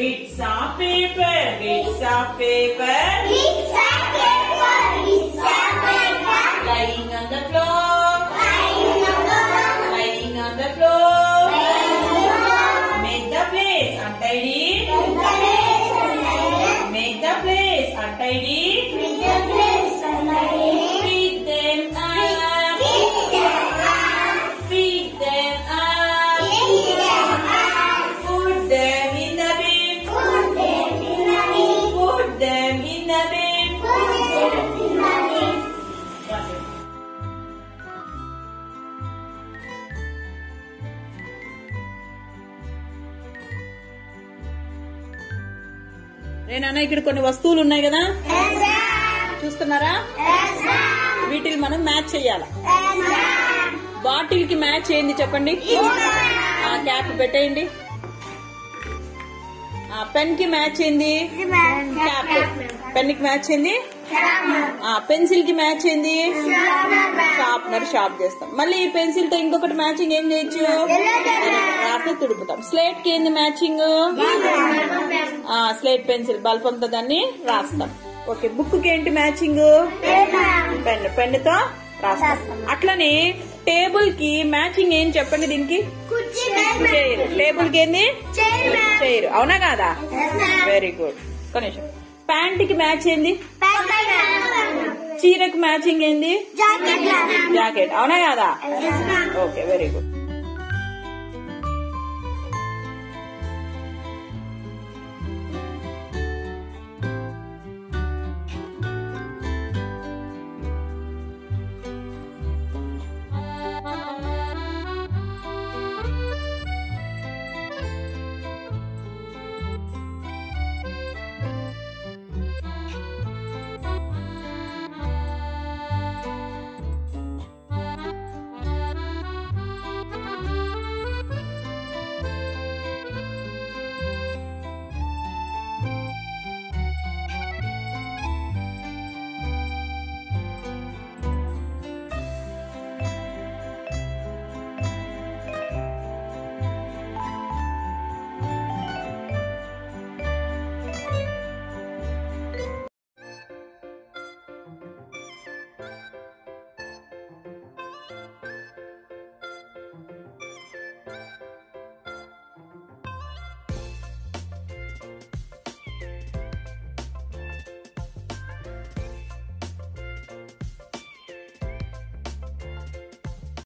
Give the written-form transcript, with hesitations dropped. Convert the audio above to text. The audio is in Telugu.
Bits of paper, bits of paper. Bits of paper, bits of paper. Lying on the floor. Lying on the floor. Lying on the floor. Lying on the floor. Make the place untidy. Make the place untidy. Make the place untidy. Pick them up. Pick them up. Pick them up. Pick them up. Put them in the bin. Put them in the bin. Put them in the bin. Put them in the bin. నాన్న ఇక్కడ కొన్ని వస్తువులు ఉన్నాయి కదా, చూస్తున్నారా? వీటిని మనం మ్యాచ్ చేయాలి. బాటిల్ కి మ్యాచ్ ఏంది చెప్పండి? క్యాప్ పెట్టేయండి. పెన్ కి మ్యాచ్ ఏంది? క్యాప్. పెన్ కి మ్యాచ్ ఏంది? పెన్సిల్ కి మ్యాచ్ ఏంది? షార్ప్నర్. షార్ప్ చేస్తాం. మళ్ళీ ఈ పెన్సిల్ తో ఇంకొకటి మ్యాచింగ్ ఏం చేయొచ్చు? రాసి తుడుపుతాం. స్లేట్ కి ఏంది మ్యాచింగ్? స్లేట్ పెన్సిల్ బల్పంతో దాన్ని రాస్తాం. ఓకే, బుక్ కి ఏంటి మ్యాచింగ్? పెన్. పెన్ తో రాస్తాం. అట్లనే టేబుల్ కి మ్యాచింగ్ ఏం చెప్పండి? దీనికి చైర్. టేబుల్ కి ఏంది? చైర్. అవునా కాదా? Very good. కనీసం ప్యాంట్ కి మ్యాచ్ ఏంది? చీరకు మ్యాచింగ్ ఏంది? జాకెట్. అవునా కాదా? Okay, very good.